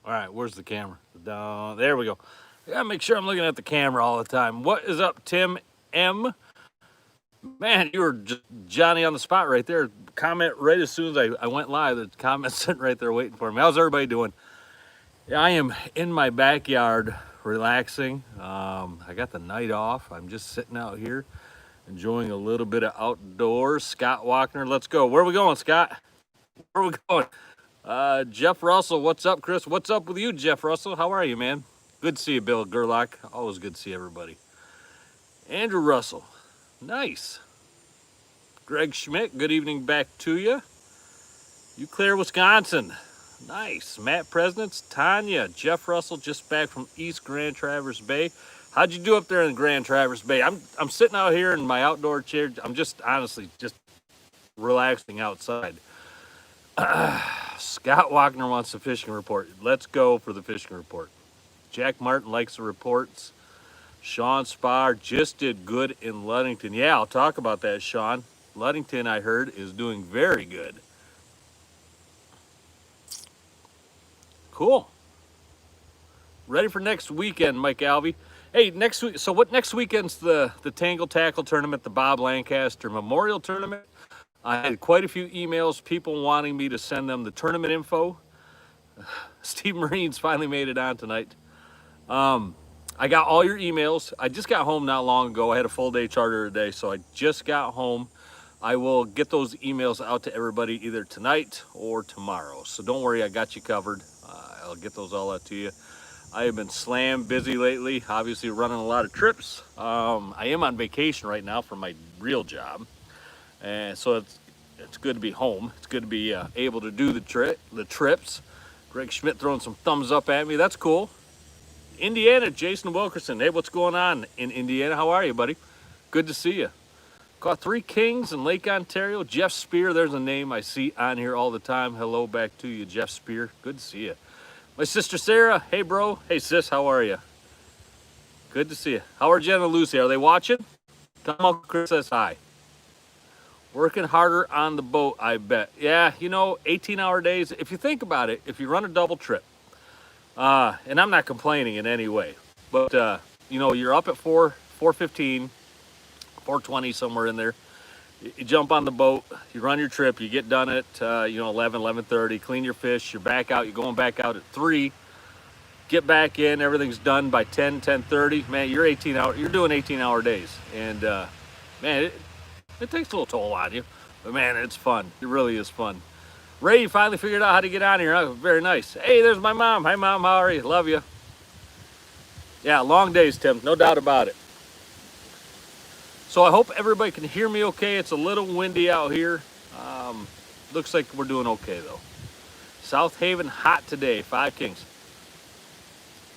All right, where's the camera? Down, there we go. I gotta make sure I'm looking at the camera all the time. What is up, Tim M? Man, you were just Johnny on the spot right there. Comment right as soon as I went live. The comment sitting right there waiting for me. How's everybody doing? Yeah, I am in my backyard relaxing. I got the night off. I'm just sitting out here enjoying a little bit of outdoors. Scott Wagner, let's go. Where are we going, Scott? Where are we going? Jeff Russell, what's up, Chris? What's up with you, Jeff Russell? How are you, man? Good to see you, Bill Gerlach. Always good to see everybody. Andrew Russell, nice. Greg Schmidt, good evening back to you. Eau Claire, Wisconsin, nice. Matt Presidents, Tanya, Jeff Russell, just back from East Grand Traverse Bay. How'd you do up there in Grand Traverse Bay? I'm sitting out here in my outdoor chair. I'm just honestly just relaxing outside. Scott Wagner wants the fishing report. Let's go for the fishing report. Jack Martin likes the reports. Sean Spar just did good in Ludington. Yeah, I'll talk about that, Sean. Ludington, I heard, is doing very good. Cool. Ready for next weekend, Mike Alvey. Hey, next week. So what? Next weekend's the Tangle Tackle Tournament, the Bob Lancaster Memorial Tournament. I had quite a few emails, people wanting me to send them the tournament info. Steve Marine's finally made it on tonight. I got all your emails. I just got home not long ago. I had a full day charter today, so I just got home. I will get those emails out to everybody either tonight or tomorrow. So don't worry, I got you covered. I'll get those all out to you. I have been slam busy lately, obviously running a lot of trips. I am on vacation right now for my real job. And so it's good to be home. It's good to be able to do the trips. Greg Schmidt throwing some thumbs up at me. That's cool. Indiana, Jason Wilkerson. Hey, what's going on in Indiana? How are you, buddy? Good to see you. Caught 3 kings in Lake Ontario. Jeff Spear, there's a name I see on here all the time. Hello back to you, Jeff Spear. Good to see you. My sister Sarah. Hey, bro. Hey, sis. How are you? Good to see you. How are Jen and Lucy? Are they watching? Tell them Uncle Chris says hi. Working harder on the boat, I bet. Yeah, you know, 18-hour days. If you think about it, if you run a double trip, and I'm not complaining in any way, but, you know, you're up at 4:15, 4:20, somewhere in there. You jump on the boat, you run your trip, you get done at, 11, 11:30, clean your fish, you're back out, you're going back out at 3, get back in, everything's done by 10, 10:30. Man, you're doing 18-hour days. And, man, it takes a little toll on you, but man, it's fun. It really is fun. Ray, you finally figured out how to get on here. Huh? Very nice. Hey, there's my mom. Hi, Mom. How are you? Love you. Yeah, long days, Tim. No doubt about it. So I hope everybody can hear me okay. It's a little windy out here. Looks like we're doing okay, though. South Haven, hot today. 5 Kings.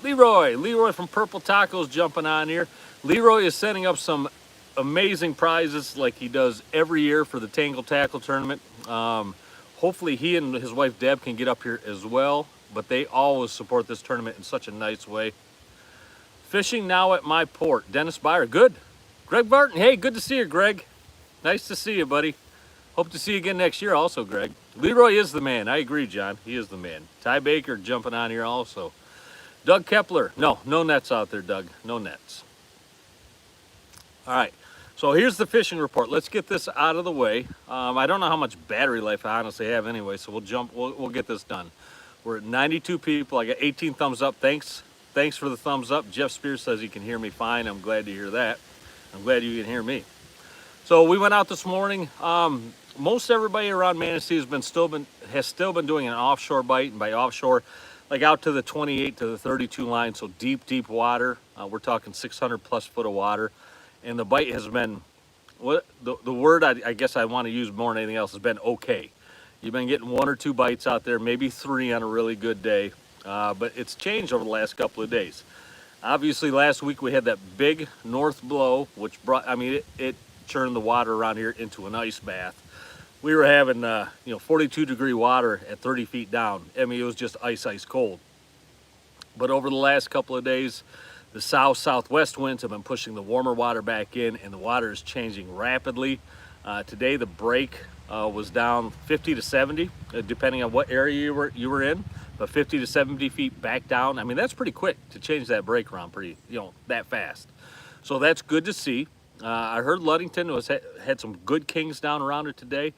Leroy from Purple Tacos jumping on here. Leroy is setting up some amazing prizes like he does every year for the Tangle Tackle Tournament. Hopefully he and his wife Deb can get up here as well, but they always support this tournament in such a nice way. Fishing now at my port. Dennis Byer, good. Greg Barton, hey, good to see you, Greg. Nice to see you, buddy. Hope to see you again next year also, Greg. Leroy is the man. I agree, John. He is the man. Ty Baker jumping on here also. Doug Kepler. No nets out there, Doug. No nets. All right. So here's the fishing report. Let's get this out of the way. I don't know how much battery life I honestly have anyway, so we'll get this done. We're at 92 people. I got 18 thumbs up. Thanks for the thumbs up. Jeff Spears says he can hear me fine. I'm glad to hear that. I'm glad you can hear me. So we went out this morning. Most everybody around Manistee has still been doing an offshore bite, and by offshore, like out to the 28 to the 32 line, so deep water. We're talking 600 plus foot of water. And the bite has been, the word I guess I want to use more than anything else has been okay. You've been getting 1 or 2 bites out there, maybe 3 on a really good day, but it's changed over the last couple of days. Obviously, last week we had that big north blow, which brought, it churned the water around here into an ice bath. We were having, 42-degree water at 30 feet down. It was just ice cold. But over the last couple of days, the southwest winds have been pushing the warmer water back in, and the water is changing rapidly. Today, the break was down 50 to 70, depending on what area you were in. But 50 to 70 feet back down. I mean, that's pretty quick to change that brake around, pretty, that fast. So that's good to see. I heard Ludington had some good kings down around it today.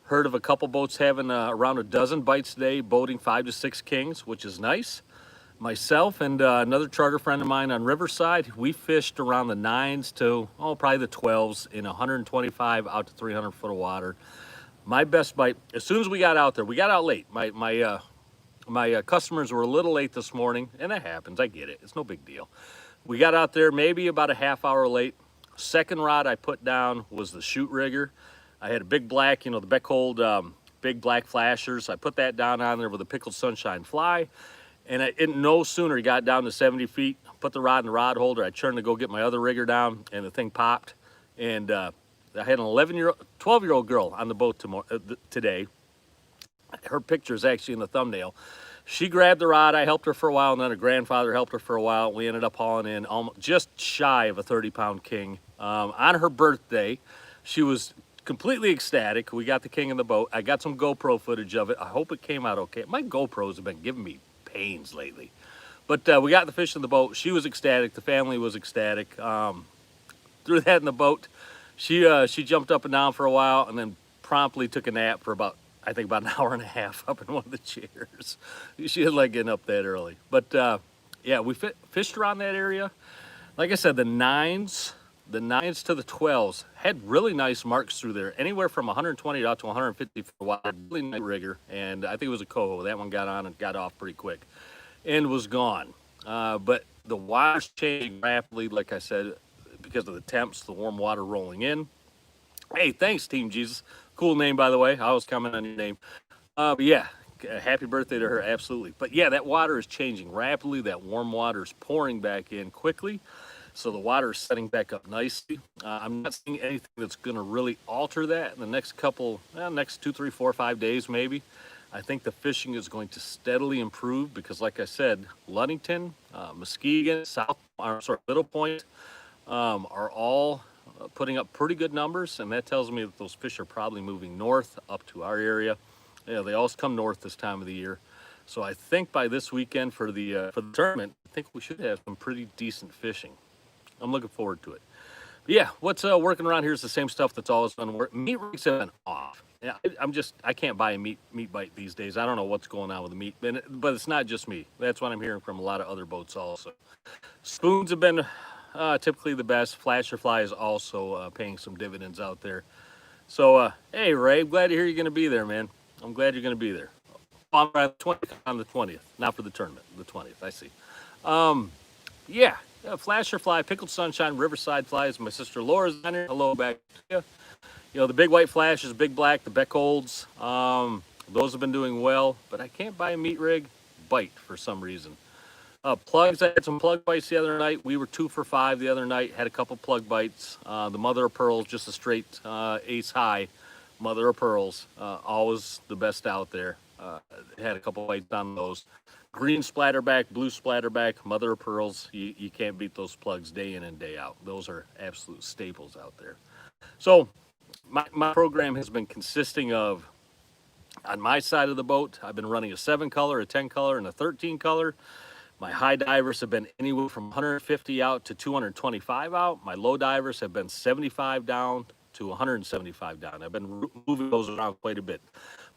Heard of a couple boats having around a dozen bites today, boating 5 to 6 kings, which is nice. Myself and another charter friend of mine on Riverside, we fished around the 9s to, probably the 12s in 125 out to 300 foot of water. My best bite, as soon as we got out there, we got out late. My customers were a little late this morning, and that happens. I get it. It's no big deal. We got out there maybe about a half hour late. Second rod I put down was the shoot rigger. I had a big black, the Beckhold big black flashers. I put that down on there with a pickled sunshine fly. And no sooner got down to 70 feet, put the rod in the rod holder, I turned to go get my other rigger down, and the thing popped. And I had an 12-year-old girl on the boat today. Her picture is actually in the thumbnail. She grabbed the rod. I helped her for a while, and then her grandfather helped her for a while. We ended up hauling in almost just shy of a 30-pound king. On her birthday, she was completely ecstatic. We got the king in the boat. I got some GoPro footage of it. I hope it came out okay. My GoPros have been giving me pains lately. But we got the fish in the boat. She was ecstatic. The family was ecstatic. Threw that in the boat. She jumped up and down for a while and then promptly took a nap for about an hour and a half up in one of the chairs. She didn't like getting up that early. But yeah, we fished around that area. Like I said, the 9s to the 12s had really nice marks through there, anywhere from 120 out to 150 for a while. Really nice rigger, and I think it was a coho. That one got on and got off pretty quick and was gone. But the water's changing rapidly, like I said, because of the temps, the warm water rolling in. Hey, thanks, Team Jesus. Cool name, by the way. I was commenting on your name. But yeah, happy birthday to her, absolutely. But yeah, that water is changing rapidly. That warm water is pouring back in quickly. So the water is setting back up nicely. I'm not seeing anything that's going to really alter that in the next next 2, 3, 4, 5 days maybe. I think the fishing is going to steadily improve because, like I said, Ludington, Muskegon, Middle Point are all putting up pretty good numbers, and that tells me that those fish are probably moving north up to our area. They always come north this time of the year. So I think by this weekend for the tournament, I think we should have some pretty decent fishing. I'm looking forward to it. But yeah, what's working around here is the same stuff that's always been working. Meat rigs have been off. Yeah, I can't buy a meat bite these days. I don't know what's going on with the meat, but it's not just me. That's what I'm hearing from a lot of other boats also. Spoons have been typically the best. Flasher fly is also paying some dividends out there. So, hey, Ray, glad to hear you're going to be there, man. I'm glad you're going to be there. On the 20th, not for the tournament, the 20th, I see. Yeah, Flasher fly, pickled sunshine, Riverside flies. My sister Laura's on here. Hello back to you. The big white flashes, big black, the Beckholds, those have been doing well, but I can't buy a meat rig bite for some reason. Plugs, I had some plug bites the other night. We were 2 for 5 the other night, had a couple plug bites. The mother of pearls, just a straight ace high, mother of pearls, always the best out there. Had a couple bites on those. Green splatterback, blue splatterback, mother of pearls. You can't beat those plugs day in and day out. Those are absolute staples out there. So my program has been consisting of, on my side of the boat, I've been running a 7 color, a 10 color, and a 13 color. My high divers have been anywhere from 150 out to 225 out. My low divers have been 75 down to 175 down. I've been moving those around quite a bit.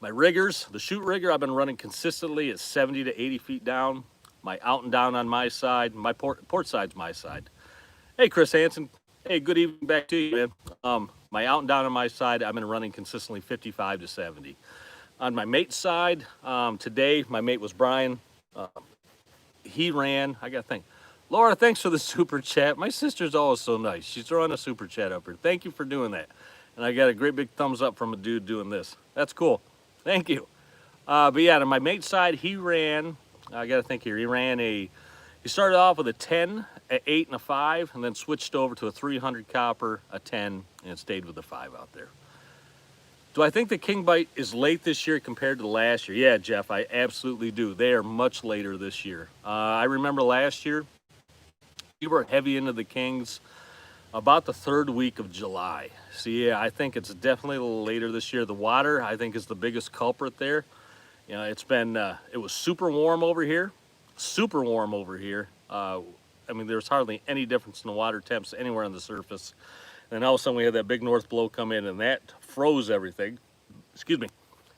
My riggers, the shoot rigger, I've been running consistently at 70 to 80 feet down. My out and down on my side, my port side's my side. Hey, Chris Hansen. Hey, good evening back to you, man. My out and down on my side, I've been running consistently 55 to 70. On my mate's side, today, my mate was Brian. He ran, I got to think. Laura, thanks for the super chat. My sister's always so nice. She's throwing a super chat up here. Thank you for doing that. And I got a great big thumbs up from a dude doing this. That's cool. Thank you. But yeah, on my mate's side, he ran, I got to think here, he started off with a 10, an 8, and a 5, and then switched over to a 300 copper, a 10, and stayed with the 5 out there. Do I think the king bite is late this year compared to last year? Yeah, Jeff, I absolutely do. They are much later this year. I remember last year, we were heavy into the kings. About the third week of July. So yeah, I think it's definitely a little later this year. The water, I think, is the biggest culprit there. You know, it's been, it was super warm over here, super warm over here. I mean, there's hardly any difference in the water temps anywhere on the surface. And all of a sudden we had that big north blow come in and that froze everything. Excuse me.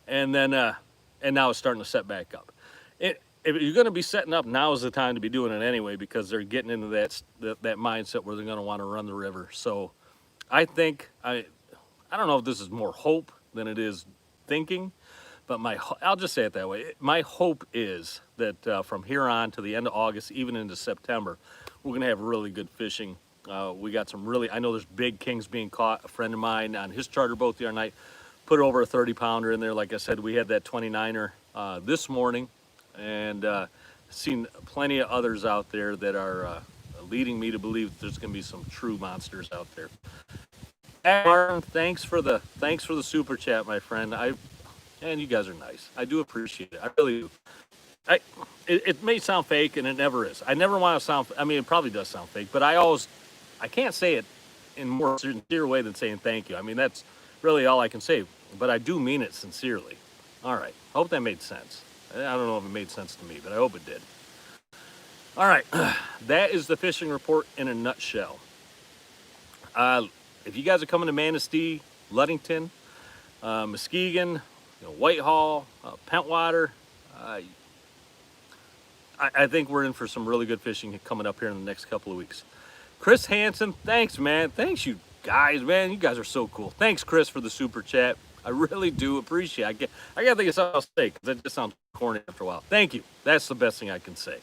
And then, and now it's starting to set back up. If you're going to be setting up, now is the time to be doing it anyway, because they're getting into that mindset where they're going to want to run the river. So I think, I don't know if this is more hope than it is thinking, but I'll just say it that way. My hope is that from here on to the end of August, even into September, we're going to have really good fishing. We got some really, I know there's big kings being caught. A friend of mine on his charter boat the other night put over a 30-pounder in there. Like I said, we had that 29er this morning, and seen plenty of others out there that are leading me to believe that there's going to be some true monsters out there. Martin, thanks for the super chat, my friend. And you guys are nice. I do appreciate it. I really do. It may sound fake, and it never is. I never want to sound. I mean, it probably does sound fake, but I can't say it in a more sincere way than saying thank you. I mean, that's really all I can say. But I do mean it sincerely. All right. Hope that made sense. I don't know if it made sense to me, but I hope it did. All right. That is the fishing report in a nutshell. If you guys are coming to Manistee, Ludington, Muskegon, Whitehall, Pentwater, I think we're in for some really good fishing coming up here in the next couple of weeks. Chris Hansen, thanks, man. Thanks, you guys, man. You guys are so cool. Thanks, Chris, for the super chat. I really do appreciate it. I gotta think of something else to say, because that just sounds corny after a while. Thank you. That's the best thing I can say.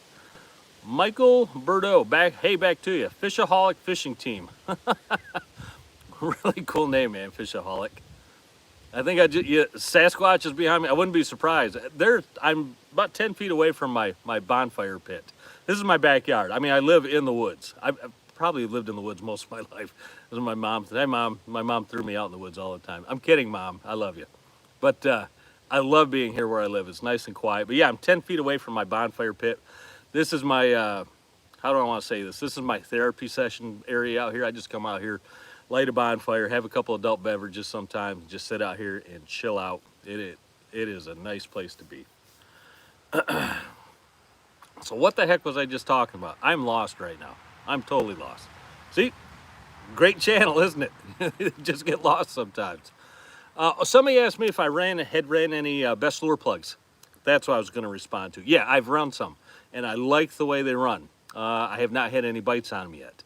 Michael Bordeaux, back to you. Fishaholic Fishing Team. Really cool name, man, Fishaholic. I think Sasquatch is behind me. I wouldn't be surprised. I'm about 10 feet away from my bonfire pit. This is my backyard. I mean, I live in the woods. I've probably lived in the woods most of my life. This is my mom. Hey, Mom. My mom threw me out in the woods all the time. I'm kidding, Mom. I love you. But I love being here where I live. It's nice and quiet. But yeah, I'm 10 feet away from my bonfire pit. This is my, how do I want to say this? This is my therapy session area out here. I just come out here, light a bonfire, have a couple adult beverages sometimes, just sit out here and chill out. It is a nice place to be. So what the heck was I just talking about? I'm lost right now. I'm totally lost. See? Great channel, isn't it? Just get lost sometimes. Somebody asked me if I had ran any best lure plugs. That's what I was going to respond to. Yeah, I've run some, and I like the way they run. I have not had any bites on them yet.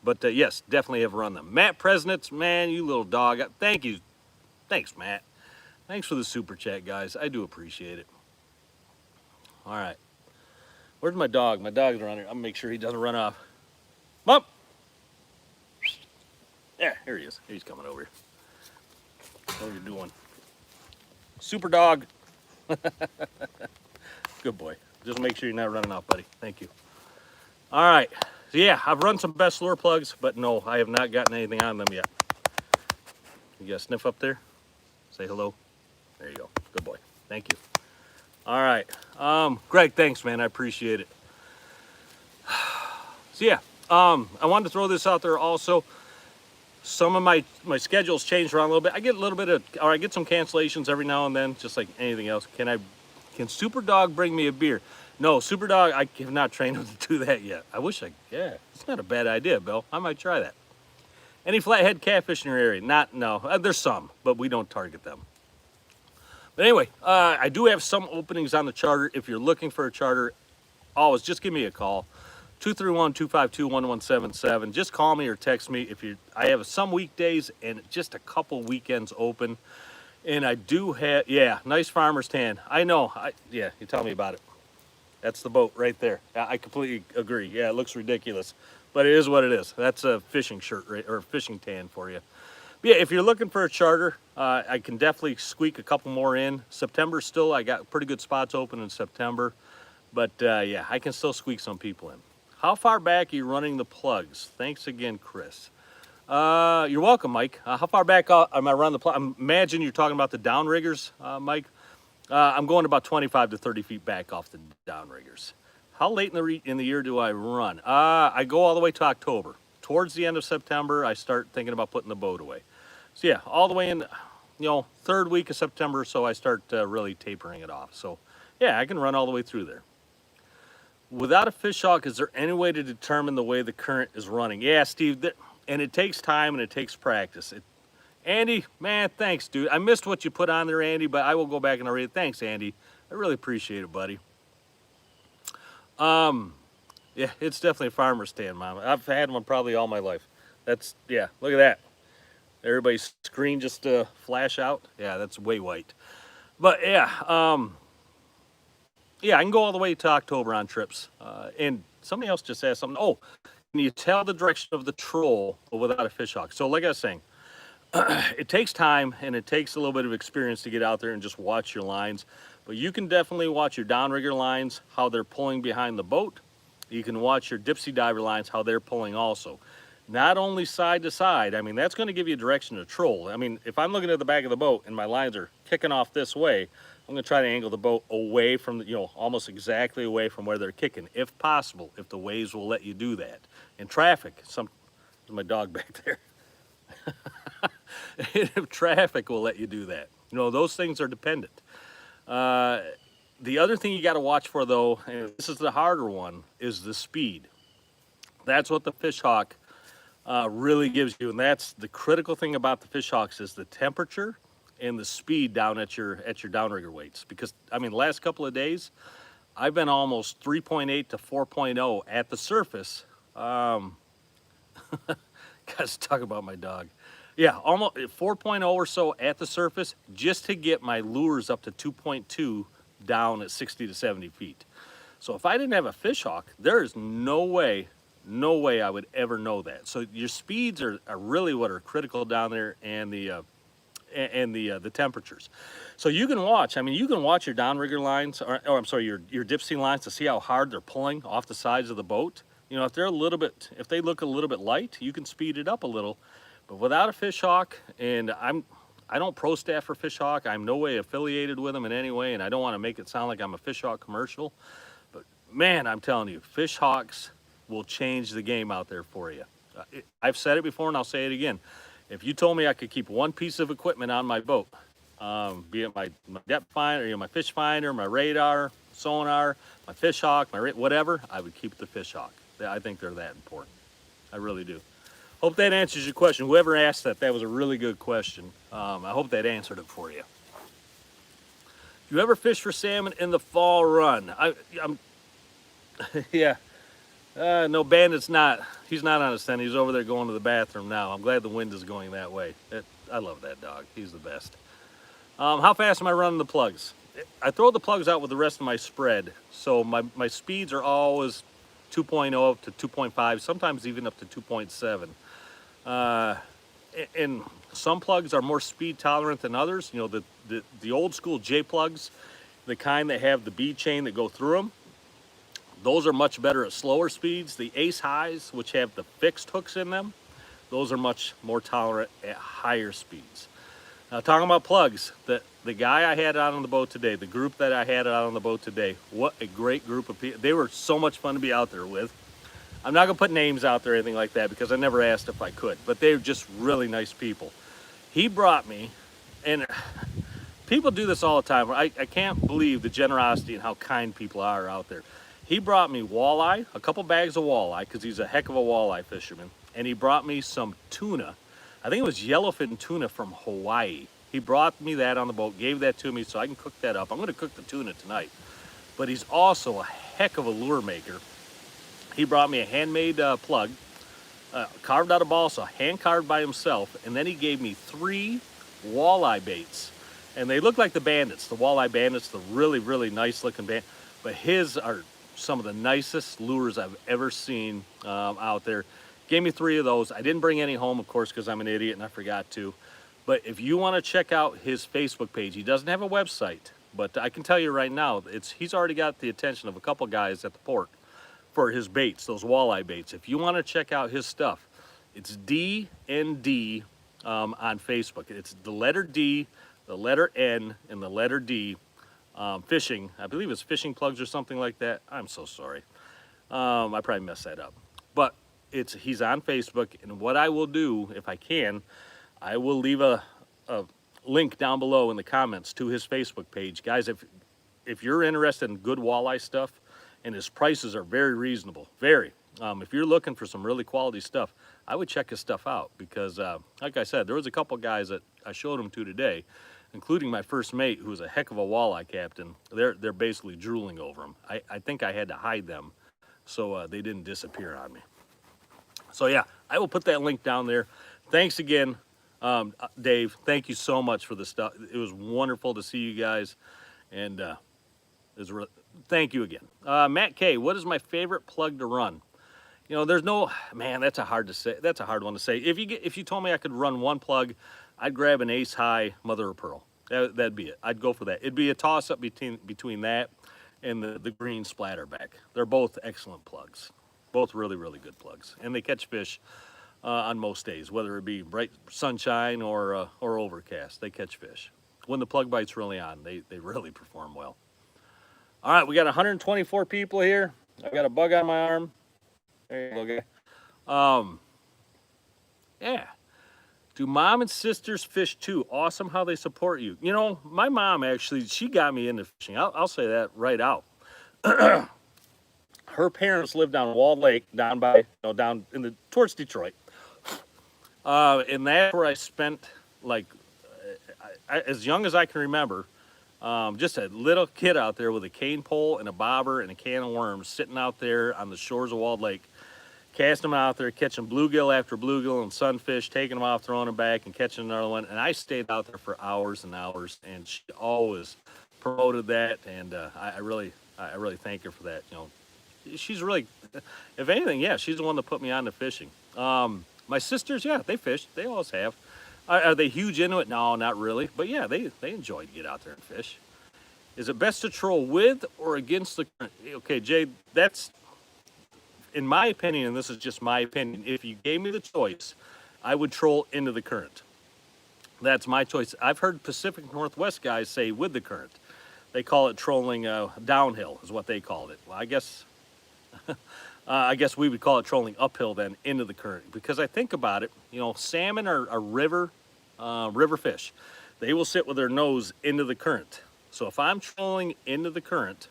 But yes, definitely have run them. Matt Presnitz, man, you little dog. Thank you. Thanks, Matt. Thanks for the super chat, guys. I do appreciate it. All right. Where's my dog? My dog's around here. I'm going to make sure he doesn't run off. Mom! Yeah, here he is. He's coming over here. What are you doing? Super dog. Good boy. Just make sure you're not running off, buddy. Thank you. All right. So yeah, I've run some best lure plugs, but no, I have not gotten anything on them yet. You got a sniff up there? Say hello. There you go. Good boy. Thank you. All right. Greg, thanks, man. I appreciate it. So yeah, I wanted to throw this out there also. Some of my schedule's changed around a little bit. I get some cancellations every now and then, just like anything else. Can Super Dog bring me a beer? No, Super Dog, I have not trained him to do that yet. Yeah, it's not a bad idea, Bill. I might try that. Any flathead catfish in your area? No. There's some, but we don't target them. But anyway, I do have some openings on the charter. If you're looking for a charter, always just give me a call. 231-252-1177. Just call me or text me. I have some weekdays and just a couple weekends open. And I do have, yeah, nice farmer's tan. I know. Yeah, you tell me about it. That's the boat right there. I completely agree. Yeah, it looks ridiculous, but it is what it is. That's a fishing shirt, right, or fishing tan for you. But yeah, if you're looking for a charter, I can definitely squeak a couple more in. September still, I got pretty good spots open in September. But yeah, I can still squeak some people in. How far back are you running the plugs? Thanks again, Chris. You're welcome, Mike. How far back am I running the plug? I imagine you're talking about the downriggers, Mike. I'm going about 25 to 30 feet back off the downriggers. How late in the year do I run? I go all the way to October. towards the end of September, I start thinking about putting the boat away. So yeah, all the way in, third week of September or so, I start really tapering it off. So yeah, I can run all the way through there. Without a fish hawk, is there any way to determine the way the current is running? Yeah, Steve, and it takes time and it takes practice. Andy, man, thanks, dude. I missed what you put on there, Andy, but I will go back and read it. Thanks, Andy. I really appreciate it, buddy. Yeah, it's definitely a farmer's stand, Mama. I've had one probably all my life. Yeah, look at that. Everybody's screen just flash out. Yeah, that's way white. But yeah, yeah, I can go all the way to October on trips. And somebody else just asked something. Oh, can you tell the direction of the troll without a fish hawk? So like I was saying, it takes time and it takes a little bit of experience to get out there and just watch your lines. But you can definitely watch your downrigger lines, how they're pulling behind the boat. You can watch your dipsy diver lines, how they're pulling also. Not only side to side, I mean, that's going to give you a direction to troll. I mean, if I'm looking at the back of the boat and my lines are kicking off this way, I'm going to try to angle the boat away from, almost exactly away from where they're kicking, if possible, if the waves will let you do that. And traffic, there's my dog back there. If traffic will let you do that. Those things are dependent. The other thing you got to watch for, though, and this is the harder one, is the speed. That's what the fish hawk really gives you, and that's the critical thing about the fish hawks is the temperature and the speed down at your downrigger weights. Because I mean, the last couple of days, I've been almost 3.8 to 4.0 at the surface. Guys, talk about my dog. Yeah, almost 4.0 or so at the surface just to get my lures up to 2.2 down at 60 to 70 feet. So if I didn't have a fish hawk, there is no way I would ever know that. So your speeds are really what are critical down there, and the temperatures. So you can watch. I mean, you can watch your downrigger lines, or I'm sorry, your dipsy lines to see how hard they're pulling off the sides of the boat. If they're if they look a little bit light, you can speed it up a little. But without a fish hawk, and I don't pro staff for fish hawk. I'm no way affiliated with them in any way, and I don't want to make it sound like I'm a fish hawk commercial. But man, I'm telling you, fish hawks will change the game out there for you. I've said it before and I'll say it again. If you told me I could keep one piece of equipment on my boat, be it my depth finder, my fish finder, my radar, sonar, my fish hawk, whatever, I would keep the fish hawk. I think they're that important. I really do. Hope that answers your question. Whoever asked that was a really good question. I hope that answered it for you. Do you ever fish for salmon in the fall run? I'm yeah. No, Bandit's not. He's not on a stand. He's over there going to the bathroom now. I'm glad the wind is going that way. I love that dog. He's the best. How fast am I running the plugs? I throw the plugs out with the rest of my spread. So my speeds are always 2.0 to 2.5, sometimes even up to 2.7. And some plugs are more speed tolerant than others. The old school J plugs, the kind that have the bead chain that go through them, those are much better at slower speeds. The Ace Highs, which have the fixed hooks in them, those are much more tolerant at higher speeds. Now, talking about plugs, the guy I had out on the boat today, the group that I had out on the boat today, what a great group of people. They were so much fun to be out there with. I'm not going to put names out there or anything like that because I never asked if I could, but they were just really nice people. He brought me, and people do this all the time. I can't believe the generosity and how kind people are out there. He brought me walleye, a couple bags of walleye, because he's a heck of a walleye fisherman. And he brought me some tuna. I think it was yellowfin tuna from Hawaii. He brought me that on the boat, gave that to me so I can cook that up. I'm going to cook the tuna tonight. But he's also a heck of a lure maker. He brought me a handmade plug, carved out of balsa, hand carved by himself. And then he gave me 3 walleye baits. And they look like the bandits, the walleye bandits, the really, really nice looking bandits. But his are some of the nicest lures I've ever seen out there. Gave me 3 of those. I didn't bring any home, of course, because I'm an idiot and I forgot to. But if you want to check out his Facebook page, he doesn't have a website, but I can tell you right now, he's already got the attention of a couple guys at the port for his baits, those walleye baits. If you want to check out his stuff, it's D&D on Facebook. It's the letter D, the letter N, and the letter D. Fishing, I believe it's fishing plugs or something like that. I'm so sorry. I probably messed that up. But he's on Facebook, and what I will do, if I can, I will leave a link down below in the comments to his Facebook page. Guys, if you're interested in good walleye stuff, and his prices are very reasonable, if you're looking for some really quality stuff, I would check his stuff out, because like I said, there was a couple guys that I showed him to today, including my first mate, who's a heck of a walleye captain. They're basically drooling over him. I think I had to hide them so they didn't disappear on me. So yeah, I will put that link down there. Thanks again, Dave. Thank you so much for the stuff. It was wonderful to see you guys, and thank you again. Matt K, what is my favorite plug to run? You know, there's no, man, that's a hard one to say. If you told me I could run one plug, I'd grab an Ace High mother of pearl. That'd be it. I'd go for that. It'd be a toss up between that and the green splatterback. They're both excellent plugs. Both really, really good plugs. And they catch fish on most days, whether it be bright sunshine or overcast. They catch fish. When the plug bite's really on, they really perform well. All right, we got 124 people here. I've got a bug on my arm. There you go, guy. Yeah. Do mom and sisters fish too? Awesome how they support you. You know, my mom actually, she got me into fishing. I'll say that right out. Her parents lived on Walled Lake, down towards Detroit. And that's where I spent, like, as young as I can remember, just a little kid out there with a cane pole and a bobber and a can of worms, sitting out there on the shores of Walled Lake, casting them out there, catching bluegill after bluegill and sunfish, taking them off, throwing them back, and catching another one. And I stayed out there for hours and hours, and she always promoted that, and I really thank her for that. You know, she's really, if anything, yeah, she's the one that put me on to fishing. My sisters, yeah, they fish. They always have. Are they huge into it? No, not really. But yeah, they enjoy to get out there and fish. Is it best to troll with or against the current? Okay, Jay, that's, in my opinion, and this is just my opinion, if you gave me the choice, I would troll into the current. That's my choice. I've heard Pacific Northwest guys say with the current. They call it trolling downhill, is what they called it. Well, I guess we would call it trolling uphill then, into the current. Because I think about it, you know, salmon are river fish. They will sit with their nose into the current. So if I'm trolling into the current,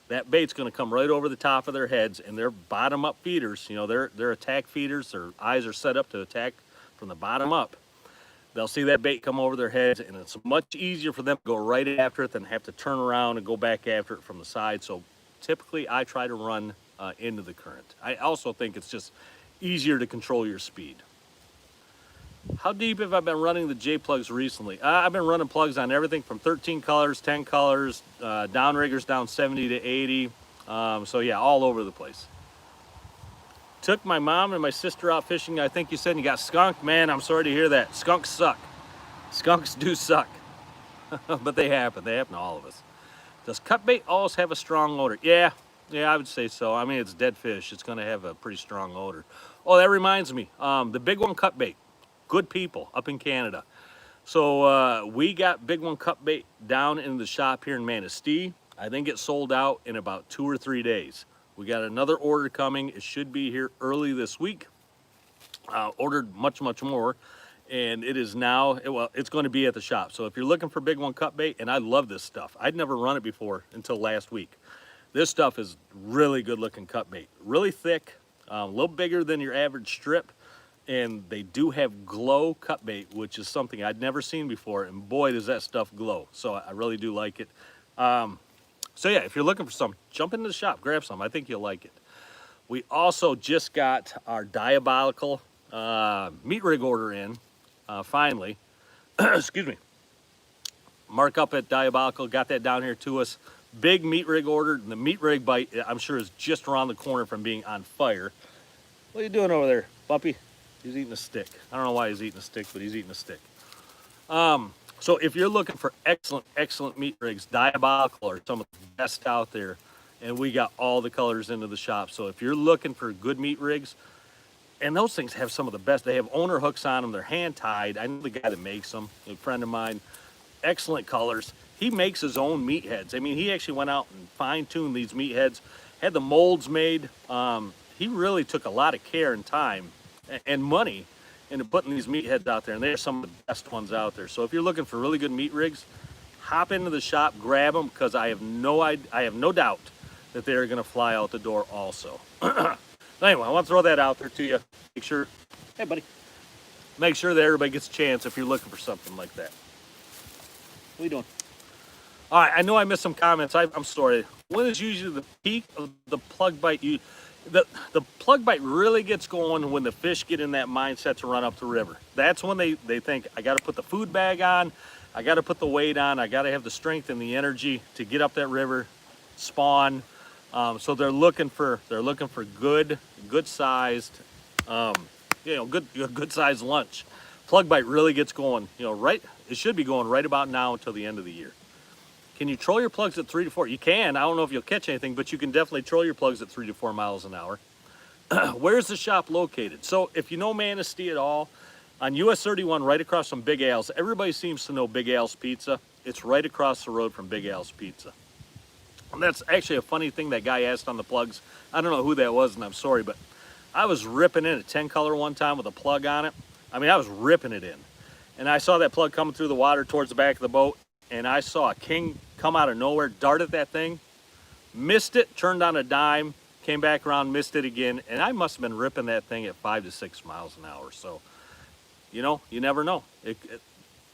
that bait's going to come right over the top of their heads, and they're bottom-up feeders. You know, they're attack feeders. Their eyes are set up to attack from the bottom up. They'll see that bait come over their heads, and it's much easier for them to go right after it than have to turn around and go back after it from the side. So typically, I try to run into the current. I also think it's just easier to control your speed. How deep have I been running the J plugs recently? I've been running plugs on everything from 13 colors, 10 colors, downriggers down 70 to 80. So yeah, all over the place. Took my mom and my sister out fishing. I think you said you got skunked. Man, I'm sorry to hear that. Skunks suck. Skunks do suck. But they happen. They happen to all of us. Does cut bait always have a strong odor? Yeah, I would say so. I mean, it's dead fish. It's going to have a pretty strong odor. Oh, that reminds me. The Big One cut bait. Good people up in Canada. So we got Big One cut bait down in the shop here in Manistee. I think it sold out in about 2 or 3 days. We got another order coming. It should be here early this week. Ordered much more, and it is now, it's going to be at the shop. So if you're looking for Big One cut bait, and I love this stuff. I'd never run it before until last week. This stuff is really good looking cut bait. Really thick, a little bigger than your average strip. And they do have glow cut bait, which is something I'd never seen before. And boy, does that stuff glow. So I really do like it. So yeah, if you're looking for some, jump into the shop, grab some. I think you'll like it. We also just got our Diabolical meat rig order in, finally. Excuse me. Mark up at Diabolical, got that down here to us. Big meat rig order. The meat rig bite, I'm sure, is just around the corner from being on fire. What are you doing over there, Bumpy? He's eating a stick. I don't know why he's eating a stick, but he's eating a stick. So if you're looking for excellent meat rigs, Diabolical are some of the best out there. And we got all the colors into the shop. So if you're looking for good meat rigs, and those things have some of the best. They have owner hooks on them. They're hand-tied. I know the guy that makes them, a friend of mine. Excellent colors. He makes his own meat heads. I mean, he actually went out and fine-tuned these meat heads. Had the molds made. he really took a lot of care and time and money into putting these meatheads out there, and they're some of the best ones out there. So if you're looking for really good meat rigs, hop into the shop, grab them, because I have no doubt that they're going to fly out the door also. Anyway, I want to throw that out there to you. Make sure, hey buddy, make sure that everybody gets a chance if you're looking for something like that. What are you doing? All right, I know I missed some comments. I'm sorry. When is usually the peak of the plug bite? The plug bite really gets going when the fish get in that mindset to run up the river. That's when they think, I got to put the food bag on, I got to put the weight on, I got to have the strength and the energy to get up that river, spawn. So they're looking for good sized, good sized lunch. Plug bite really gets going, right. It should be going right about now until the end of the year. Can you troll your plugs at 3 to 4? You can. I don't know if you'll catch anything, but you can definitely troll your plugs at 3 to 4 miles an hour. Where's the shop located? So if you know Manistee at all, on US 31, right across from Big Al's, everybody seems to know Big Al's Pizza. It's right across the road from Big Al's Pizza. And that's actually a funny thing that guy asked on the plugs. I don't know who that was, and I'm sorry, but I was ripping in a 10 color one time with a plug on it. I mean, I was ripping it in. And I saw that plug coming through the water towards the back of the boat, and I saw a king come out of nowhere, dart at that thing, missed it, turned on a dime, came back around, missed it again, and I must have been ripping that thing at 5 to 6 miles an hour. So, you never know.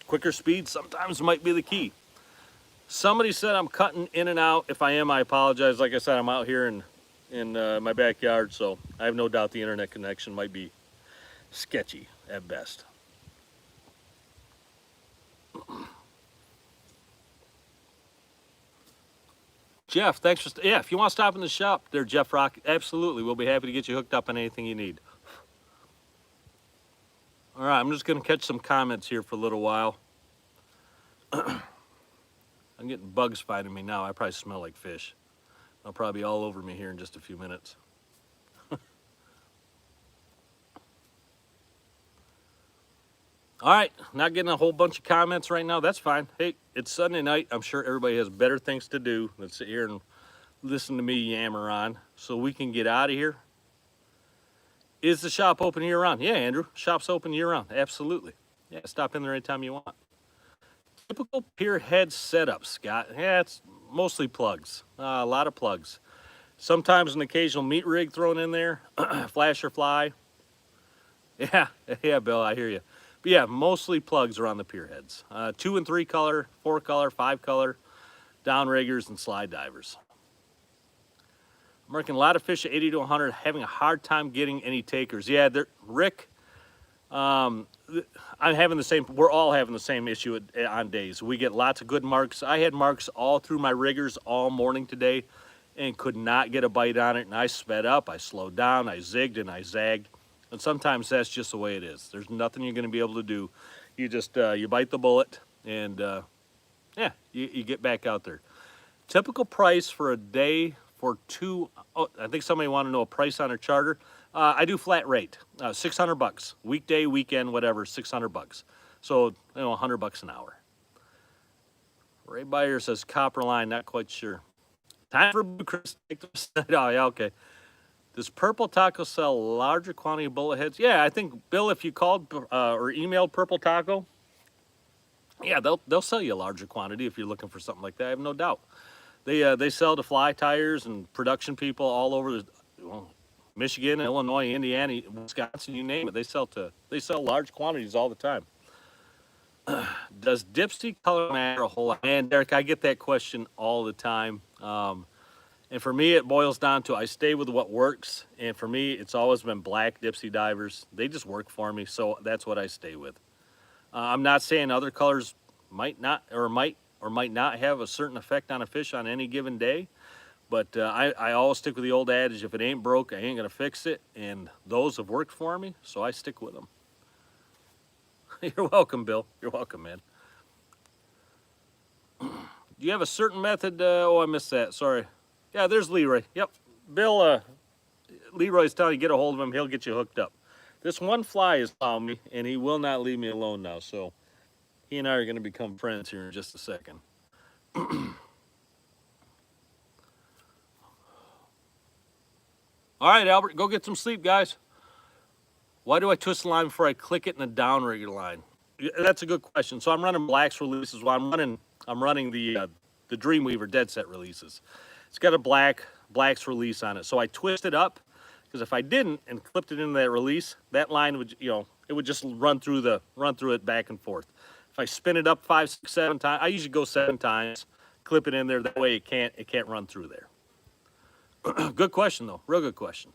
Quicker speed sometimes might be the key. Somebody said I'm cutting in and out. If I am, I apologize. Like I said, I'm out here in my backyard, so I have no doubt the internet connection might be sketchy at best. Jeff, thanks for, if you want to stop in the shop there, Jeff Rock, absolutely. We'll be happy to get you hooked up on anything you need. All right, I'm just going to catch some comments here for a little while. I'm getting bugs fighting me now. I probably smell like fish. They'll probably be all over me here in just a few minutes. All right, not getting a whole bunch of comments right now. That's fine. Hey, it's Sunday night. I'm sure everybody has better things to do than sit here and listen to me yammer on. So we can get out of here. Is the shop open year-round? Yeah, Andrew. Shop's open year-round. Absolutely. Yeah, stop in there anytime you want. Typical pier head setup, Scott. Yeah, it's mostly plugs. A lot of plugs. Sometimes an occasional meat rig thrown in there. Flasher fly. Yeah, Bill, I hear you. But yeah, mostly plugs around the pier heads. 2 and 3 color, 4 color, 5 color, downriggers and slide divers. I'm working a lot of fish at 80 to 100, having a hard time getting any takers. Yeah, Rick, I'm having the same, we're all having the same issue on days. We get lots of good marks. I had marks all through my riggers all morning today and could not get a bite on it. And I sped up, I slowed down, I zigged and I zagged. And sometimes that's just the way it is. There's nothing you're going to be able to do. You just, you bite the bullet and yeah, you get back out there. Typical price for a day for 2, oh, I think somebody want to know a price on a charter. I do flat rate, $600. Weekday, weekend, whatever, $600. So, $100 an hour. Ray Buyer says copper line, not quite sure. Time for Blue Chris. Oh, yeah, okay. Does Purple Taco sell a larger quantity of bullet heads? Yeah, I think, Bill, if you called or emailed Purple Taco, yeah, they'll sell you a larger quantity if you're looking for something like that. I have no doubt. They sell to fly tires and production people all over Michigan, Illinois, Indiana, Wisconsin, you name it. They sell large quantities all the time. Does Dipsy color matter a whole lot? Man, Derek, I get that question all the time. And for me, it boils down to I stay with what works. And for me, it's always been black Dipsy divers. They just work for me, so that's what I stay with. I'm not saying other colors might not have a certain effect on a fish on any given day. But I always stick with the old adage, if it ain't broke, I ain't going to fix it. And those have worked for me, so I stick with them. You're welcome, Bill. You're welcome, man. Do you have a certain method? Oh, I missed that. Sorry. Yeah, there's Leroy. Yep. Bill, Leroy's telling you, get a hold of him. He'll get you hooked up. This one fly is found me, and he will not leave me alone now. So he and I are going to become friends here in just a second. All right, Albert, go get some sleep, guys. Why do I twist the line before I click it in the downrigger line? That's a good question. So I'm running blacks releases. Well, I'm running the Dreamweaver dead set releases. It's got a blacks release on it. So I twist it up because if I didn't and clipped it into that release, that line would, it would just run through it back and forth. If I spin it up 5, 6, 7 times, I usually go 7 times, clip it in there. That way it can't run through there. Good question though, real good question.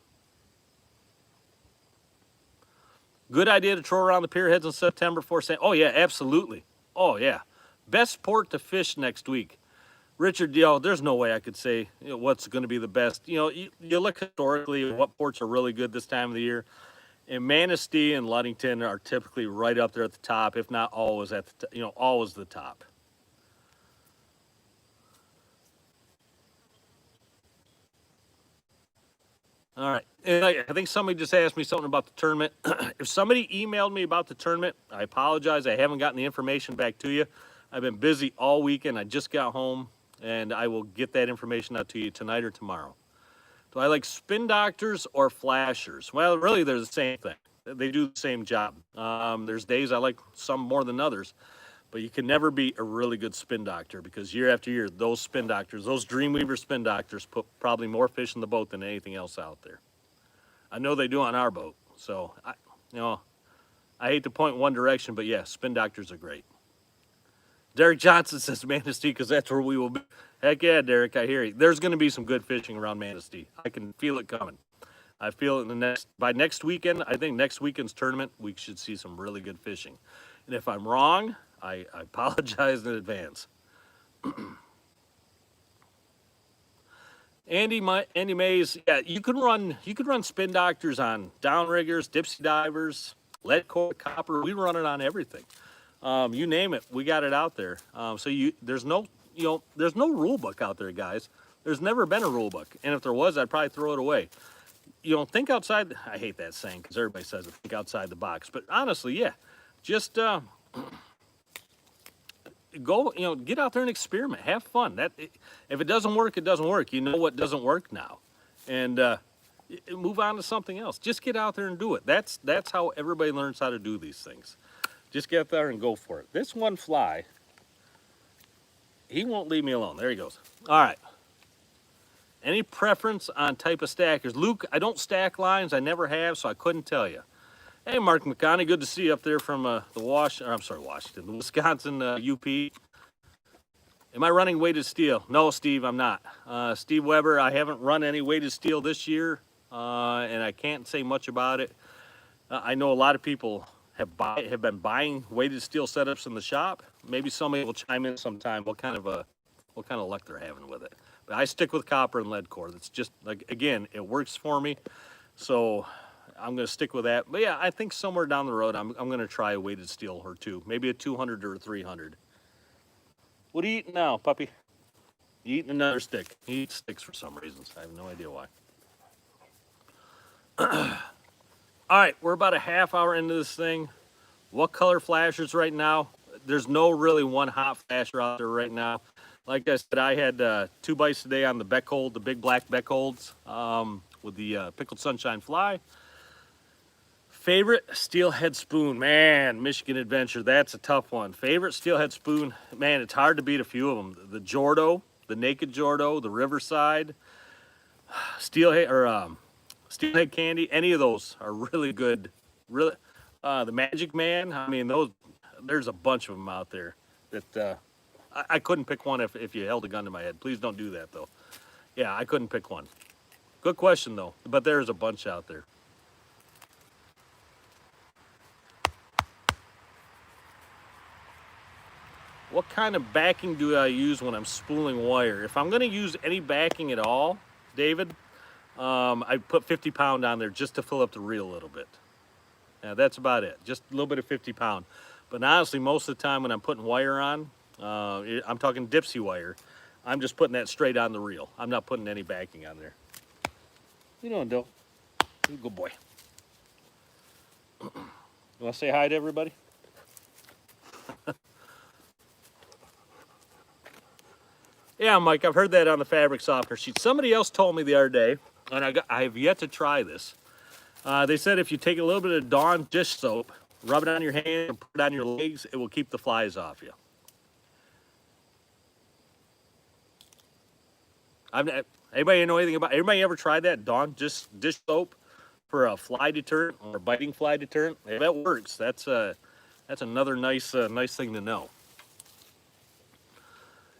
Good idea to throw around the pier heads in September for saying, oh yeah, absolutely. Oh yeah. Best port to fish next week. Richard, there's no way I could say what's going to be the best. You look historically at what ports are really good this time of the year. And Manistee and Ludington are typically right up there at the top, if not always at the always the top. All right. And I think somebody just asked me something about the tournament. If somebody emailed me about the tournament, I apologize. I haven't gotten the information back to you. I've been busy all weekend. I just got home, and I will get that information out to you tonight or tomorrow. Do I like spin doctors or flashers? Well, really, they're the same thing. They do the same job. There's days I like some more than others, but you can never be a really good spin doctor because year after year, those spin doctors, those Dreamweaver spin doctors put probably more fish in the boat than anything else out there. I know they do on our boat, so I hate to point one direction, but yeah, spin doctors are great. Derek Johnson says Manistee because that's where we will be. Heck yeah, Derek, I hear you. There's going to be some good fishing around Manistee. I can feel it coming. I feel it by next weekend. I think next weekend's tournament, we should see some really good fishing. And if I'm wrong, I apologize in advance. Andy Mays, yeah, you could run spin doctors on downriggers, dipsy divers, lead core, copper. We run it on everything. You name it, we got it out there. There's no rule book out there, guys. There's never been a rule book, and if there was, I'd probably throw it away. Think outside. I hate that saying because everybody says it, think outside the box. But honestly, yeah, just go. Get out there and experiment. Have fun. If it doesn't work, it doesn't work. You know what doesn't work now, and move on to something else. Just get out there and do it. That's how everybody learns how to do these things. Just get there and go for it. This one fly, he won't leave me alone. There he goes. All right. Any preference on type of stackers? Luke, I don't stack lines. I never have, so I couldn't tell you. Hey, Mark McConney, good to see you up there from the Wisconsin UP. Am I running weighted steel? No, Steve, I'm not. Steve Weber, I haven't run any weighted steel this year, and I can't say much about it. I know a lot of people have been buying weighted steel setups in the shop. Maybe somebody will chime in sometime what kind of luck they're having with it. But I stick with copper and lead core. That's just, like, again, it works for me. So I'm going to stick with that. But yeah, I think somewhere down the road, I'm going to try a weighted steel or two. Maybe a 200 or a 300. What are you eating now, puppy? You eating another stick. He eats sticks for some reasons. I have no idea why. All right, we're about a half hour into this thing. What color flashers right now? There's no really one hot flasher out there right now. Like I said, I had 2 bites today on the Beckhold, the big black Beckholds with the pickled sunshine fly. Favorite steelhead spoon? Man, Michigan Adventure, that's a tough one. Favorite steelhead spoon? Man, it's hard to beat a few of them. The Jordo, the Naked Jordo, the Riverside, Steelhead Candy, any of those are really good. Really, the Magic Man, I mean, there's a bunch of them out there that I couldn't pick one if you held a gun to my head. Please don't do that, though. Yeah, I couldn't pick one. Good question, though, but there's a bunch out there. What kind of backing do I use when I'm spooling wire? If I'm going to use any backing at all, David, I put 50 pound on there just to fill up the reel a little bit. Yeah, that's about it. Just a little bit of 50 pound. But honestly, most of the time when I'm putting wire on, I'm talking dipsy wire, I'm just putting that straight on the reel. I'm not putting any backing on there. You doing, Dill? You good boy. You want to say hi to everybody? Yeah, Mike, I've heard that on the fabric softener sheet. Somebody else told me the other day, and I have yet to try this. They said if you take a little bit of Dawn dish soap, rub it on your hand, and put it on your legs, it will keep the flies off you. Anybody know anything about? Everybody ever tried that Dawn dish soap for a fly deterrent or biting fly deterrent? If that works, that's another nice thing to know.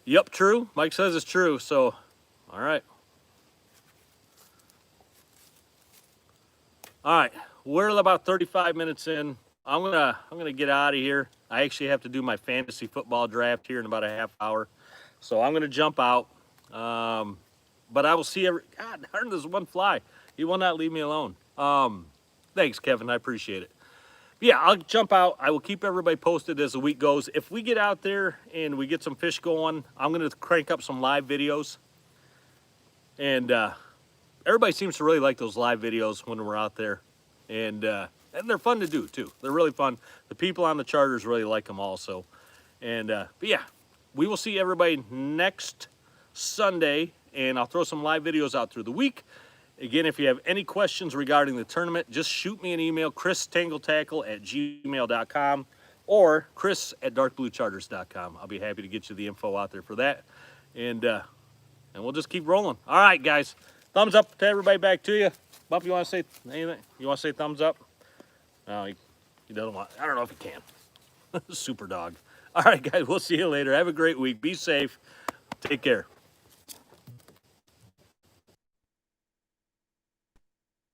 Yep, true. Mike says it's true. So, all right. All right, we're about 35 minutes in. I'm gonna get out of here. I actually have to do my fantasy football draft here in about a half hour, so I'm gonna jump out. But I will see every. God darn, there's one fly. He will not leave me alone. Thanks, Kevin. I appreciate it. Yeah, I'll jump out. I will keep everybody posted as the week goes. If we get out there and we get some fish going, I'm gonna crank up some live videos. And everybody seems to really like those live videos when we're out there, and they're fun to do too. They're really fun. The people on the charters really like them also. And but yeah, we will see everybody next Sunday, and I'll throw some live videos out through the week. Again, if you have any questions regarding the tournament, just shoot me an email, christangletackel@gmail.com or chris@darkbluecharters.com. I'll be happy to get you the info out there for that, and we'll just keep rolling. All right, guys. Thumbs up to everybody back to you. Buff, you want to say anything? You want to say thumbs up? No, he doesn't want. I don't know if he can. Super dog. All right, guys. We'll see you later. Have a great week. Be safe. Take care.